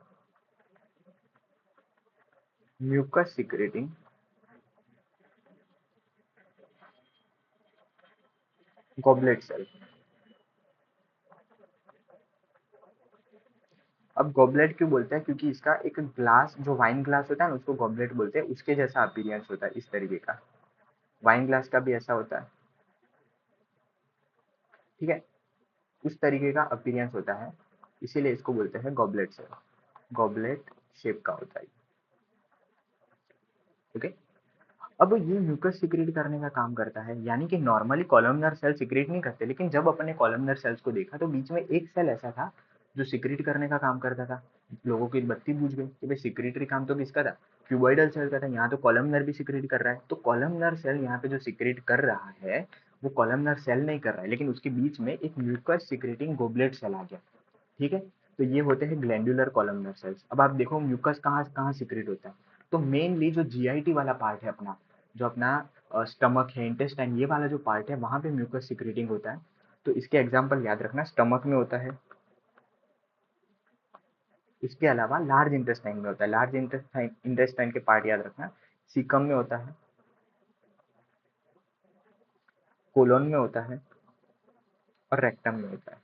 म्यूकस सिक्रेटिंग गॉबलेट सेल। अब गॉबलेट क्यों बोलते हैं, क्योंकि इसका एक ग्लास, जो वाइन ग्लास होता है ना, उसको गॉबलेट बोलते हैं, उसके जैसा अपीयरेंस होता है, इस तरीके का। वाइन ग्लास का भी ऐसा होता है, ठीक है, उस तरीके का अपीयरेंस होता है, इसीलिए इसको बोलते हैं गॉबलेट सेल। गॉबलेट शेप का होता है। ओके, अब ये म्यूकस सिक्रेट करने का काम करता है, यानी कि नॉर्मली कॉलमनर सेल सिक्रेट नहीं करते, लेकिन जब अपने कॉलमनर सेल्स को देखा तो बीच में एक सेल ऐसा था जो सिक्रेट करने का काम करता था। लोगों की बत्ती बूझ गई कि भाई सिक्रेटरी काम तो किसका था, क्यूबॉइडल सेल का था, यहाँ तो कॉलमनर भी सिक्रेट कर रहा है। तो कॉलमनर सेल यहाँ पे जो सिक्रेट कर रहा है वो कॉलमनर सेल नहीं कर रहा है, लेकिन उसके बीच में एक म्यूकस सिक्रेटिंग गोबलेट सेल आ गया। ठीक है, तो ये होते हैं ग्लैंडुलर कॉलमनर सेल्स। अब आप देखो म्यूकस कहाँ कहाँ सिक्रेट होता है, तो मेनली जो जीआईटी वाला पार्ट है अपना, जो अपना स्टमक है, इंटेस्टाइन, ये वाला जो पार्ट है, वहां पे म्यूकस सिक्रेटिंग होता है। तो इसके एग्जाम्पल याद रखना, स्टमक में होता है, इसके अलावा लार्ज इंटेस्टाइन में होता है, लार्ज इंटेस्टाइन इंटेस्टाइन के पार्ट याद रखना, सीकम में होता है, कोलोन में होता है, और रेक्टम में होता है।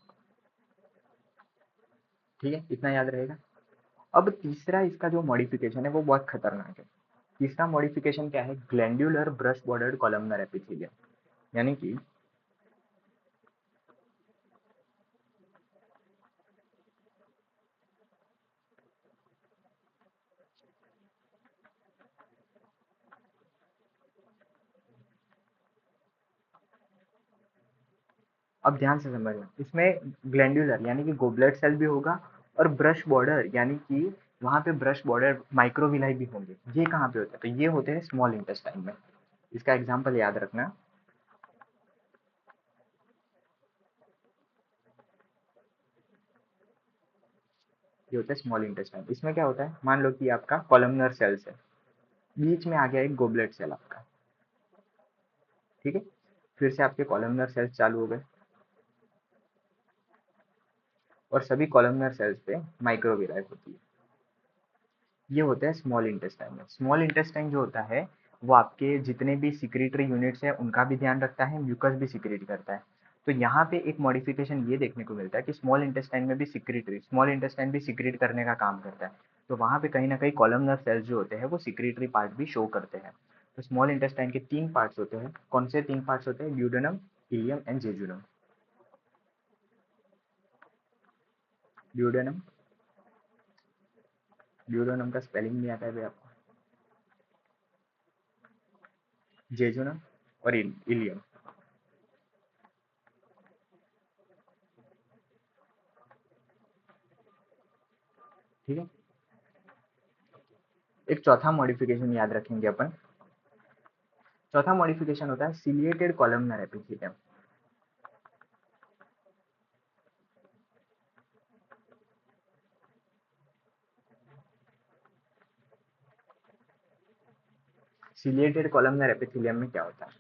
ठीक है, इतना याद रहेगा। अब तीसरा इसका जो मॉडिफिकेशन है वो बहुत खतरनाक है। तीसरा मॉडिफिकेशन क्या है, glandular brush bordered columnar epithelium, यानी कि अब ध्यान से समझना, इसमें ग्लैंड्यूलर यानी कि गोबलेट सेल भी होगा और ब्रश बॉर्डर यानी कि वहां पे ब्रश बॉर्डर माइक्रोविलाई भी होंगे। ये कहाँ पे होते हैं, तो ये होते हैं स्मॉल इंटेस्टाइन में। इसका एग्जाम्पल याद रखना, ये होता है स्मॉल इंटेस्टाइन। इसमें क्या होता है, मान लो कि आपका कॉलमनर सेल्स है, बीच में आ गया एक गोबलेट सेल आपका, ठीक है, फिर से आपके कॉलमनर सेल्स चालू हो गए और सभी कॉलमनर सेल्स पे माइक्रोविलाई होती है। ये होता है स्मॉल इंटेस्टाइन में। स्मॉल इंटेस्टाइन जो होता है वो आपके जितने भी सिक्रीटरी यूनिट्स हैं उनका भी ध्यान रखता है, म्यूकस भी सिक्रीट करता है। तो यहाँ पे एक मॉडिफिकेशन ये देखने को मिलता है कि स्मॉल इंटेस्टाइन में भी सिक्रीटरी, स्मॉल इंटेस्टाइन भी सिक्रीट करने का काम करता है। तो वहाँ पे कहीं ना कहीं कॉलमनर सेल्स जो होते हैं वो सिक्रीटरी पार्ट भी शो करते हैं। तो स्मॉल इंटेस्टाइन के 3 पार्ट्स होते हैं। कौन से 3 पार्ट्स होते हैं, duodenum, ileum and jejunum. Duodenum, duodenum का स्पेलिंग नहीं आता है भाई आपको, जेजुनम और इलियम, ठीक है। एक चौथा मॉडिफिकेशन याद रखेंगे अपन, चौथा मॉडिफिकेशन होता है ciliated columnar epithelium. Ciliated columnar epithelium में क्या होता है,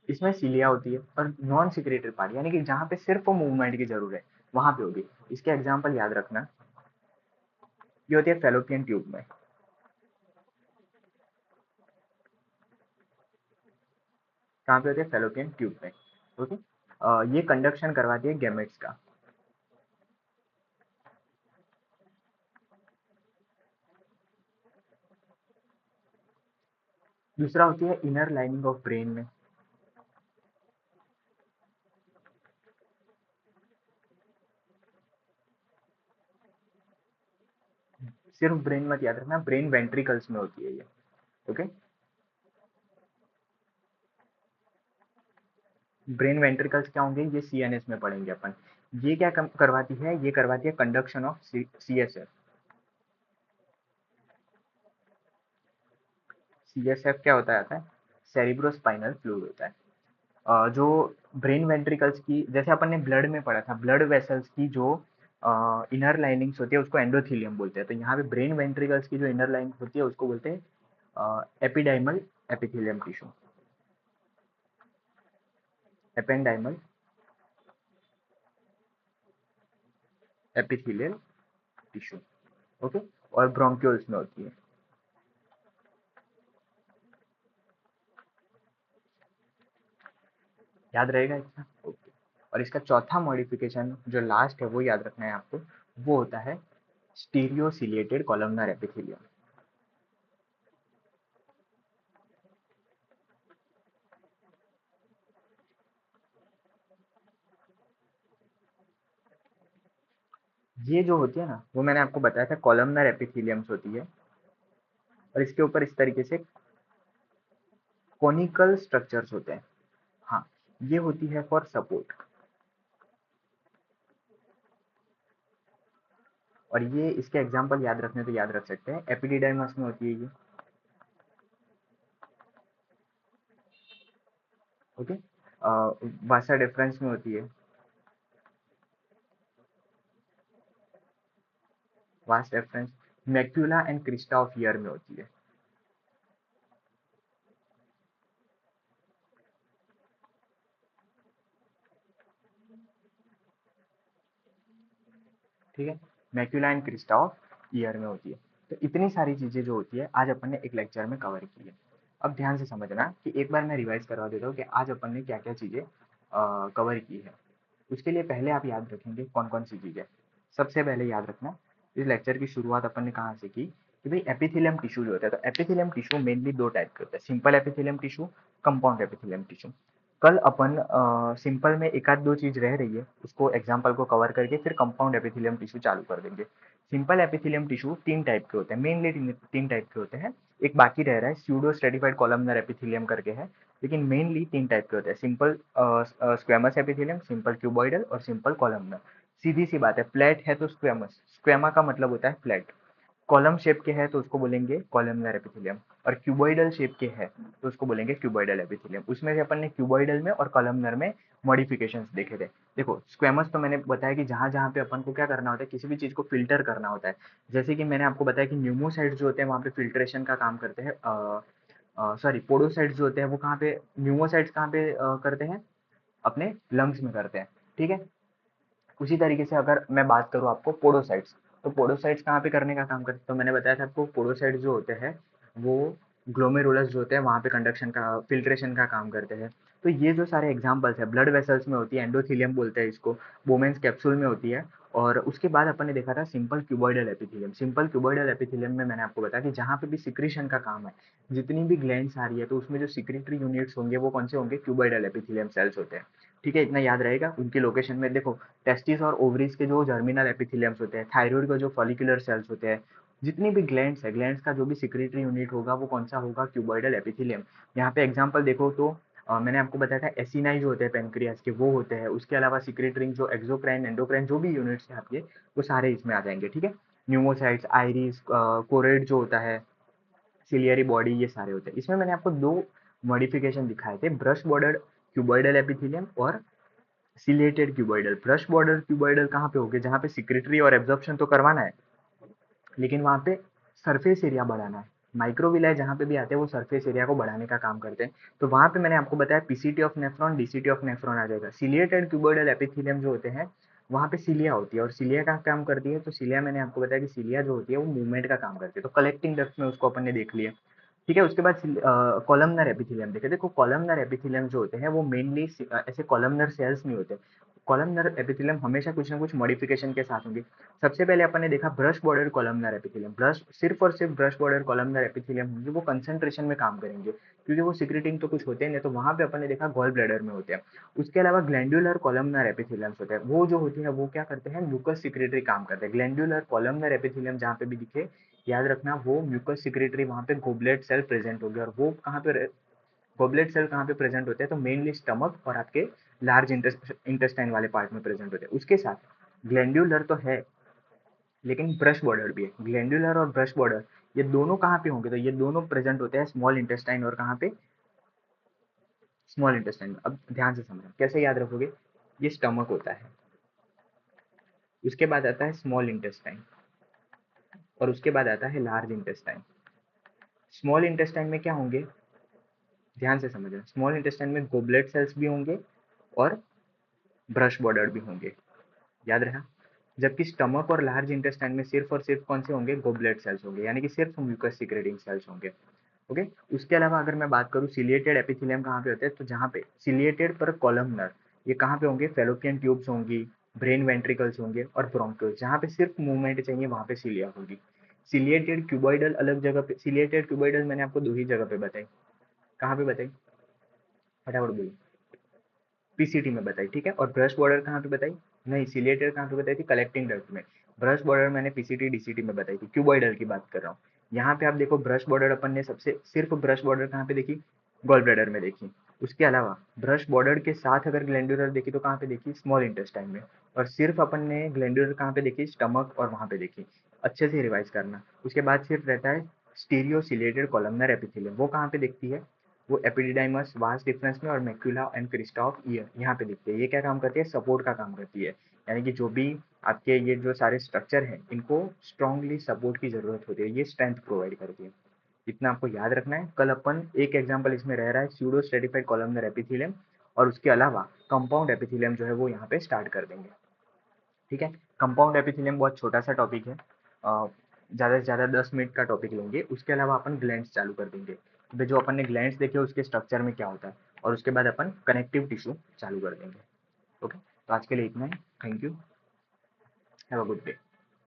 इसमें सिलिया होती है और नॉन सिक्रेटरी पार्ट यानी कि जहाँ पे सिर्फ मूवमेंट की जरूरत है वहां पे होगी। इसके एग्जाम्पल याद रखना, ये होती है फेलोपियन ट्यूब में। कहाँ पे होती है, फेलोपियन ट्यूब में, ओके। ये कंडक्शन करवाती है गैमेट्स का। दूसरा होती है इनर लाइनिंग ऑफ ब्रेन में। सिर्फ ब्रेन मत याद रखना, ब्रेन वेंट्रिकल्स में होती है ये, ओके। ब्रेन वेंट्रिकल्स क्या होंगे, ये सीएनएस में पढ़ेंगे अपन। ये क्या करवाती है, ये करवाती है कंडक्शन ऑफ सीएसएफ। सीएसएफ क्या होता है, सेरिब्रोस्पाइनल फ्लूइड होता है। जो ब्रेन वेंट्रिकल्स की, जैसे अपन ने ब्लड में पढ़ा था, ब्लड वेसल्स की जो इनर लाइनिंग्स होती है उसको एंडोथीलियम बोलते हैं। तो यहाँ पे ब्रेन वेंट्रिकल्स की जो इनर लाइनिंग होती है उसको बोलते हैं ependymal epithelium tissue, ependymal epithelial tissue, okay. और ब्रोंक्यूल्स में होती है। याद रहेगा इतना, ओके। और इसका चौथा मॉडिफिकेशन जो लास्ट है वो याद रखना है आपको, वो होता है स्टीरियोसिलिएटेड कॉलमनर एपिथेलियम। ये जो होती है ना, वो मैंने आपको बताया था कॉलमनर एपिथेलियम्स होती है और इसके ऊपर इस तरीके से कोनिकल स्ट्रक्चर्स होते हैं। हाँ, ये होती है फॉर सपोर्ट। और ये इसके एग्जाम्पल याद रखने तो याद रख सकते हैं, एपिडिडाइमस में होती है ये, ओके। वासा डिफरेंस में होती है, vast difference, macula and Crysta of year में होती है, ठीक है। Macula and Crysta of year में होती है। तो इतनी सारी चीजें जो होती है आज अपन ने एक लेक्चर में कवर की है। अब ध्यान से समझना कि एक बार मैं रिवाइज करवा देता हूँ कि आज अपन ने क्या क्या चीजें कवर की है। उसके लिए पहले आप याद रखेंगे कौन कौन सी चीजें। सबसे पहले याद रखना, इस लेक्चर की शुरुआत अपन ने कहाँ से की, कि भाई एपिथेलियम टिश्यू जो होता है, तो एपिथेलियम टिश्यू मेनली दो टाइप के होते हैं, simple epithelium tissue, compound epithelium tissue. कल अपन सिंपल में एक आध दो चीज रह रही है, उसको एग्जाम्पल को कवर करके फिर कंपाउंड एपिथेलियम टिश्यू चालू कर देंगे। सिंपल एपिथेलियम टिश्यू तीन टाइप के होते हैं, मेनली तीन टाइप के होते हैं। एक बाकी रह रहा है स्यूडो स्ट्रेटिफाइड कॉलमनर एपिथेलियम करके है, लेकिन मेनली तीन टाइप के होते हैं, simple squamous epithelium, simple cuboidal और सिंपल कॉलमनर। सीधी सी बात है, फ्लैट है तो स्क्वेमस, स्क्वेमा का मतलब होता है फ्लैट, कॉलम शेप के है तो उसको बोलेंगे कॉलमनर एपिथेलियम, और क्यूबॉइडल शेप के है तो उसको बोलेंगे क्यूबॉइडल एपिथेलियम। उसमें से अपन ने क्यूबॉइडल में और कॉलमनर में मॉडिफिकेशंस देखे थे। देखो स्क्वेमस तो मैंने बताया कि जहां जहां पे अपन को क्या करना होता है, किसी भी चीज को फिल्टर करना होता है। जैसे कि मैंने आपको बताया कि न्यूमोसाइट्स जो होते हैं वहां पे फिल्ट्रेशन का काम करते हैं, सॉरी पोडोसाइट्स जो होते हैं वो कहाँ पे, न्यूमोसाइट्स कहाँ पे करते हैं, अपने लंग्स में करते हैं, ठीक है। उसी तरीके से अगर मैं बात करूँ आपको पोडोसाइट्स, तो पोडोसाइट्स कहाँ पे करने का काम करते हैं, तो मैंने बताया था आपको पोडोसाइट्स जो होते हैं वो ग्लोमेरुलस जो होते हैं वहाँ पे कंडक्शन का, फिल्ट्रेशन का काम करते हैं। तो ये जो सारे एग्जांपल्स है, ब्लड वेसल्स में होती है, एंडोथीलियम बोलते हैं इसको, बोमेन्स कैप्सूल में होती है। और उसके बाद अपन ने देखा था simple cuboidal epithelium. Simple cuboidal epithelium में मैंने आपको बताया कि जहाँ पे भी सिक्रीशन का काम है, जितनी भी ग्लैंड्स आ रही है, तो उसमें जो सिक्रेटरी यूनिट्स होंगे वो कौन से होंगे, क्यूबॉइडल एपिथेलियम सेल्स होते हैं, ठीक है। इतना याद रहेगा, उनकी लोकेशन में देखो, टेस्टिस और ओवरीज के जो जर्मिनल एपिथेलियम्स होते हैं, थायराइड के जो फॉलिकुलर सेल्स होते हैं, जितनी भी ग्लैंड्स है, ग्लैंड्स का जो भी सिक्रेटरी यूनिट होगा वो कौन सा होगा, क्यूबॉइडल एपिथेलियम। यहाँ पे एग्जांपल देखो तो मैंने आपको बताया था एसिनाई जो होते हैं पेनक्रियास के वो होते हैं, उसके अलावा सिक्रेटरी जो एक्सोक्राइन एंडोक्राइन जो भी यूनिट्स हैं आपके, वो सारे इसमें आ जाएंगे, ठीक है। न्यूमोसाइट्स, आइरिस, कोरेट जो होता है, सिलियरी बॉडी, ये सारे होते हैं। इसमें मैंने आपको दो मॉडिफिकेशन दिखाए थे, ब्रश बॉर्डर क्यूबॉइडल एपिथेलियम और chelated cuboidal. Brush border cuboidal कहाँ पे होगे, जहाँ पे सिक्रेटरी और एब्जॉर्प्शन तो करवाना है, लेकिन वहाँ पे सरफेस एरिया बढ़ाना है। माइक्रोविलाय जहाँ पे भी आते हैं वो सरफेस एरिया को बढ़ाने का काम करते हैं। तो वहाँ पे मैंने आपको बताया PCT of nephron, DCT of nephron आ जाएगा। सिलिएटेड क्यूबॉइडल एपिथेलियम जो होते हैं वहाँ पे सिलिया होती है, और सिलिया का काम करती है, तो सिलिया मैंने आपको बताया कि सिलिया जो होती है वो मूवमेंट का काम करती है, तो कलेक्टिंग डक्ट में उसको अपन ने देख लिया, ठीक है। उसके बाद कॉलमनर एपिथेलियम देखे। देखो कॉलमनर एपिथेलियम जो होते हैं वो मेनली ऐसे कॉलमनर सेल्स नहीं होते, कॉलमनर एपिथेलियम हमेशा कुछ ना कुछ मॉडिफिकेशन के साथ होंगे। सबसे पहले अपन ने देखा brush border columnar epithelium, brush सिर्फ और सिर्फ ब्रश बॉर्डर कॉलमनर एपिथेलियम होंगे, वो कंसंट्रेशन में काम करेंगे, क्योंकि वो सिक्रेटिंग तो कुछ होते हैं नहीं, तो वहां पे अपन ने देखा गॉल ब्लैडर में होते हैं। उसके अलावा ग्लैंडुलर कॉलमनर एपिथेलियम्स होते हैं, वो जो होती है वो क्या करते हैं, म्यूकस सिक्रेटरी काम करते हैं। ग्लैंडुलर कॉलमनर एपिथेलियम जहाँ पे भी दिखे, याद रखना वो म्यूकस सिक्रेटरी, वहाँ पे गोबलेट सेल प्रेजेंट होगी, और वो कहाँ पे गोबलेट सेल कहाँ पे प्रेजेंट होते हैं, तो मेनली स्टमक और आपके लार्ज इंटेस्टाइन वाले पार्ट में प्रेजेंट होते हैं। उसके साथ ग्लैंडुलर तो है, लेकिन ब्रश बॉर्डर भी है। ग्लैंडुलर और ब्रश बॉर्डर ये दोनों कहाँ पे होंगे, तो ये दोनों प्रेजेंट होते हैं स्मॉल इंटेस्टाइन, और कहाँ पे, स्मॉल इंटेस्टाइन में। अब ध्यान से समझना, कैसे याद रखोगे, ये स्टमक होता है, उसके बाद आता है स्मॉल इंटेस्टाइन, और उसके बाद आता है लार्ज इंटेस्टाइन। स्मॉल इंटेस्टाइन में क्या होंगे, ध्यान से समझना, स्मॉल इंटेस्टाइन में गोबलेट सेल्स भी होंगे और ब्रश बॉर्डर भी होंगे, याद रहा। जबकि स्टमक और लार्ज इंटेस्टाइन में सिर्फ और सिर्फ कौन से होंगे, गोबलेट सेल्स होंगे, यानी कि सिर्फ म्यूकस सिक्रेटिंग सेल्स होंगे, ओके। उसके अलावा अगर मैं बात करूँ सिलिएटेड एपिथेलियम कहाँ पे होते हैं, तो जहाँ पे सिलिएटेड पर कॉलमनर, ये कहाँ पे होंगे, फेलोपियन ट्यूब्स होंगी, ब्रेन वेंट्रिकल्स होंगे और ब्रोंक्यूल्स, जहाँ पे सिर्फ मूवमेंट चाहिए वहाँ पे सिलिया होगी। सिलिएटेड क्यूबॉइडल अलग जगह पे, सिलिएटेड क्यूबॉइडल मैंने आपको दो ही जगह पे बताई, कहाँ पे बताई, फटाफट बोलो, पीसीटी में बताई, ठीक है। और ब्रश बॉर्डर कहाँ पे बताई, नहीं सिलिएटेड कहाँ पे बताई थी, कलेक्टिंग डक्ट में। ब्रश बॉर्डर मैंने पीसीटी डीसीटी में बताई थी, क्यूबॉइडल की बात कर रहा हूँ। यहाँ पे आप देखो ब्रश बॉर्डर अपन ने सबसे सिर्फ ब्रश बॉर्डर कहाँ पे देखी, गॉल ब्लैडर में देखी। उसके अलावा ब्रश बॉर्डर के साथ अगर ग्लैंडुलर देखी तो कहाँ पे देखी, स्मॉल इंटेस्टाइन में। और सिर्फ अपन ने ग्लैंडुलर कहाँ पे देखी, स्टमक और वहाँ पे देखी। अच्छे से रिवाइज करना। उसके बाद सिर्फ रहता है स्टीरियो सिलेटेड कॉलमनर एपिथेलियम, वो कहाँ पे दिखती है, वो एपिडिडाइमस वास डिफरेंस में और macula and Crysta of year यहाँ पे दिखती है। ये क्या काम करती है, सपोर्ट का काम करती है, यानी कि जो भी आपके ये जो सारे स्ट्रक्चर हैं इनको स्ट्रांगली सपोर्ट की जरूरत होती है, ये स्ट्रेंथ प्रोवाइड करती है। इतना आपको याद रखना है। कल अपन एक एग्जाम्पल इसमें रह रहा है स्यूडो स्ट्रेटिफाइड कॉलमनर एपिथेलियम, और उसके अलावा कंपाउंड एपिथेलियम जो है वो यहाँ पे स्टार्ट कर देंगे, ठीक है। कंपाउंड एपिथेलियम बहुत छोटा सा टॉपिक है, ज़्यादा से ज़्यादा 10 मिनट का टॉपिक लेंगे। उसके अलावा अपन ग्लैंड्स चालू कर देंगे, तो जो अपन ने ग्लैंड्स देखे उसके स्ट्रक्चर में क्या होता है, और उसके बाद अपन कनेक्टिव टिश्यू चालू कर देंगे, ओके। तो आज के लिए इतना ही, thank you, have a good day.